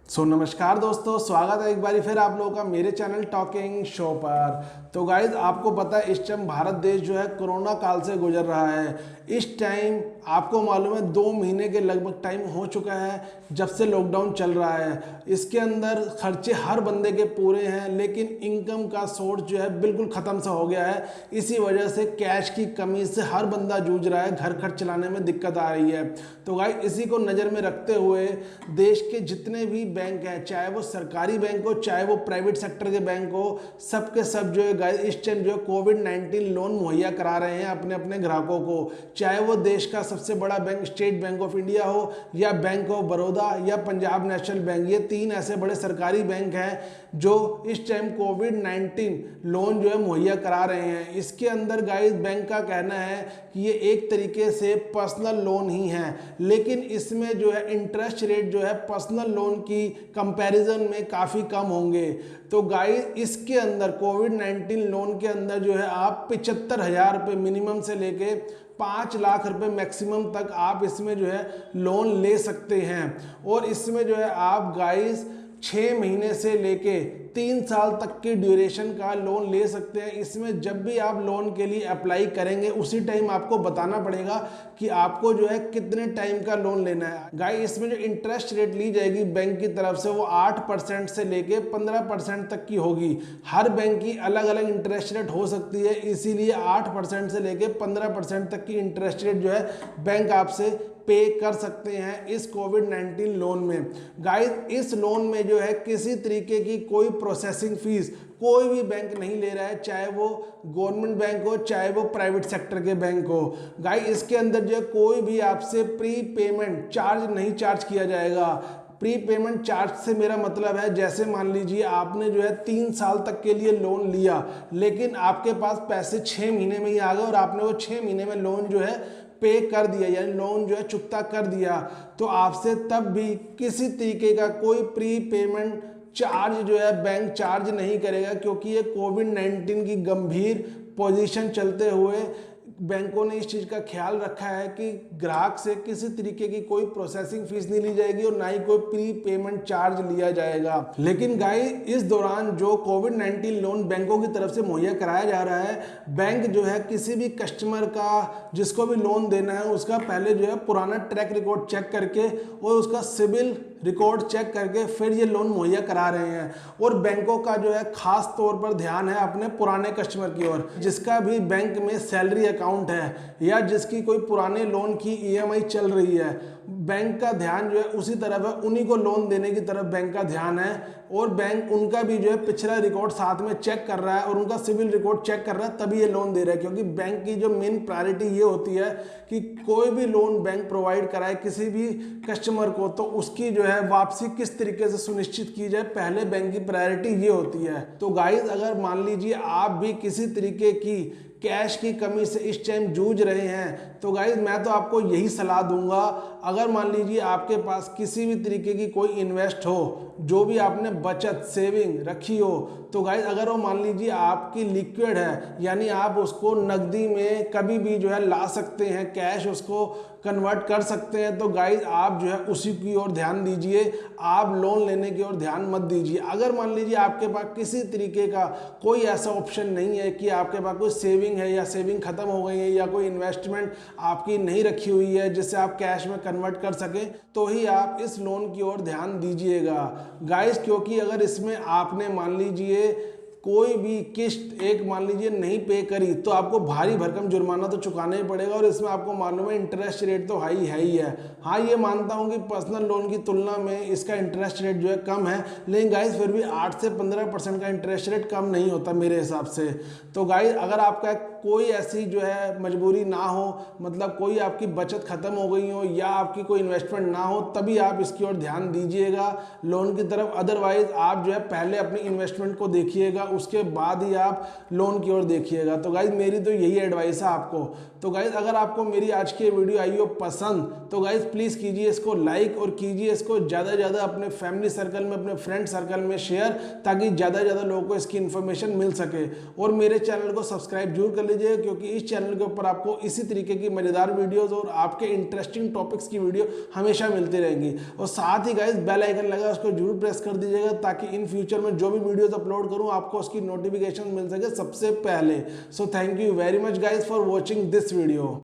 नमस्कार दोस्तों, स्वागत है एक बारी फिर आप लोगों का मेरे चैनल टॉकिंग शो पर। तो गाइज आपको पता है इस टाइम भारत देश जो है कोरोना काल से गुजर रहा है। इस टाइम आपको मालूम है 2 महीने के लगभग टाइम हो चुका है जब से लॉकडाउन चल रहा है। इसके अंदर खर्चे हर बंदे के पूरे हैं, लेकिन इनकम का सोर्स जो है बिल्कुल ख़त्म सा हो गया है। इसी वजह से कैश की कमी से हर बंदा जूझ रहा है, घर खर्च चलाने में दिक्कत आ रही है। तो गाइज इसी को नज़र में रखते हुए देश के जितने भी बैंक हैं, चाहे वो सरकारी बैंक हो चाहे वो प्राइवेट सेक्टर के बैंक हो, सब के सब जो है गाइस इस टाइम जो है कोविड-19 लोन मुहैया करा रहे हैं अपने अपने ग्राहकों को। चाहे वो देश का सबसे बड़ा bank state bank of India हो या बैंक ऑफ बड़ौदा या पंजाब नेशनल बैंक, ये 3 ऐसे बड़े सरकारी बैंक हैं जो इस टाइम कोविड-19 लोन जो है मुहैया करा रहे हैं। इसके अंदर गाइस बैंक का कहना है कि ये एक तरीके से पर्सनल लोन ही है, लेकिन इसमें जो है इंटरेस्ट रेट जो है पर्सनल लोन की कंपैरिजन में काफ़ी कम होंगे। तो गाइस इसके अंदर कोविड-19 लोन के अंदर जो है आप 75,000 रुपये मिनिमम से लेके 5 लाख रुपए मैक्सिमम तक आप इसमें जो है लोन ले सकते हैं। और इसमें जो है आप गाइस 6 महीने से लेके 3 साल तक की ड्यूरेशन का लोन ले सकते हैं। इसमें जब भी आप लोन के लिए अप्लाई करेंगे उसी टाइम आपको बताना पड़ेगा कि आपको जो है कितने टाइम का लोन लेना है। गाइस इसमें जो इंटरेस्ट रेट ली जाएगी बैंक की तरफ से वो 8% से लेके 15% तक की होगी। हर बैंक की अलग अलग इंटरेस्ट रेट हो सकती है, इसीलिए 8% से लेके 15% तक की इंटरेस्ट रेट जो है बैंक आपसे पे कर सकते हैं इस कोविड-19 लोन में। गाइस इस लोन में जो है किसी तरीके की कोई प्रोसेसिंग फीस कोई भी बैंक नहीं ले रहा है, चाहे वो गवर्नमेंट बैंक हो चाहे वो प्राइवेट सेक्टर के बैंक हो। गाइस इसके अंदर जो है कोई भी आपसे प्री पेमेंट चार्ज नहीं चार्ज किया जाएगा। प्री पेमेंट चार्ज से मेरा मतलब है जैसे मान लीजिए आपने जो है 3 साल तक के लिए लोन लिया, लेकिन आपके पास पैसे 6 महीने में ही आ गए और आपने वो 6 महीने में लोन जो है पे कर दिया, यानी लोन जो है चुकता कर दिया, तो आपसे तब भी किसी तरीके का कोई प्री पेमेंट चार्ज जो है बैंक चार्ज नहीं करेगा, क्योंकि ये कोविड-19 की गंभीर पोजीशन चलते हुए बैंकों ने इस चीज़ का ख्याल रखा है कि ग्राहक से किसी तरीके की कोई प्रोसेसिंग फीस नहीं ली जाएगी और ना ही कोई प्री पेमेंट चार्ज लिया जाएगा। लेकिन गाइस इस दौरान जो कोविड-19 लोन बैंकों की तरफ से मुहैया कराया जा रहा है, बैंक जो है किसी भी कस्टमर का जिसको भी लोन देना है उसका पहले जो है पुराना ट्रैक रिकॉर्ड चेक करके और उसका सिबिल रिकॉर्ड चेक करके फिर ये लोन मुहैया करा रहे हैं। और बैंकों का जो है खास तौर पर ध्यान है अपने पुराने कस्टमर की ओर, जिसका भी बैंक में सैलरी अकाउंट है या जिसकी कोई पुराने लोन की ईएमआई चल रही है, बैंक का ध्यान जो है उसी तरफ है, उन्हीं को लोन देने की तरफ बैंक का ध्यान है। और बैंक उनका भी जो है पिछला रिकॉर्ड साथ में चेक कर रहा है और उनका सिविल रिकॉर्ड चेक कर रहा है, तभी ये लोन दे रहा है। क्योंकि बैंक की जो मेन प्रायोरिटी ये होती है कि कोई भी लोन बैंक प्रोवाइड कराए किसी भी कस्टमर को, तो उसकी जो है वापसी किस तरीके से सुनिश्चित की जाए, पहले बैंक की प्रायोरिटी ये होती है। तो गाइज अगर मान लीजिए आप भी किसी तरीके की कैश की कमी से इस टाइम जूझ रहे हैं, तो गाइज मैं तो आपको यही सलाह दूंगा, अगर मान लीजिए आपके पास किसी भी तरीके की कोई इन्वेस्ट हो, जो भी आपने बचत सेविंग रखी हो, तो गाइज अगर वो मान लीजिए आपकी लिक्विड है, यानी आप उसको नकदी में कभी भी जो है ला सकते हैं, कैश उसको कन्वर्ट कर सकते हैं, तो गाइज आप जो है उसी की ओर ध्यान दीजिए, आप लोन लेने की ओर ध्यान मत दीजिए। अगर मान लीजिए आपके पास किसी तरीके का कोई ऐसा ऑप्शन नहीं है कि आपके पास कोई सेविंग है या सेविंग खत्म हो गई है या कोई इन्वेस्टमेंट आपकी नहीं रखी हुई है जिससे आप कैश में कन्वर्ट कर सकें, तो ही आप इस लोन की ओर ध्यान दीजिएगा गाइस। क्योंकि अगर इसमें आपने मान लीजिए कोई भी किस्त एक मान लीजिए नहीं पे करी, तो आपको भारी भरकम जुर्माना तो चुकाना ही पड़ेगा, और इसमें आपको मालूम है इंटरेस्ट रेट तो हाई है ही है। हाँ ये मानता हूँ कि पर्सनल लोन की तुलना में इसका इंटरेस्ट रेट जो है कम है, लेकिन गाइस फिर भी 8 से 15% का इंटरेस्ट रेट कम नहीं होता मेरे हिसाब से। तो गाइस अगर आपका कोई ऐसी जो है मजबूरी ना हो, मतलब कोई आपकी बचत खत्म हो गई हो या आपकी कोई इन्वेस्टमेंट ना हो, तभी आप इसकी ओर ध्यान दीजिएगा लोन की तरफ। अदरवाइज आप जो है पहले अपनी इन्वेस्टमेंट को देखिएगा, उसके बाद ही आप लोन की ओर देखिएगा। तो गाइज मेरी तो यही एडवाइस है आपको। तो गाइज अगर आपको मेरी आज की वीडियो आई हो पसंद, तो गाइज प्लीज़ कीजिए इसको लाइक और कीजिए इसको ज़्यादा से ज़्यादा अपने फैमिली सर्कल में, अपने फ्रेंड सर्कल में शेयर, ताकि ज़्यादा से ज़्यादा लोगों को इसकी इन्फॉर्मेशन मिल सके। और मेरे चैनल को सब्सक्राइब जरूर कर लीजिए, क्योंकि इस चैनल के ऊपर आपको इसी तरीके की मज़ेदार वीडियोस और आपके इंटरेस्टिंग टॉपिक्स की वीडियो हमेशा मिलती रहेंगी। और साथ ही गाइस बेल आइकन लगा उसको जरूर प्रेस कर दीजिएगा, ताकि इन फ्यूचर में जो भी वीडियोस अपलोड करूं आपको उसकी नोटिफिकेशन मिल सके सबसे पहले। So thank you very much guys for watching this video.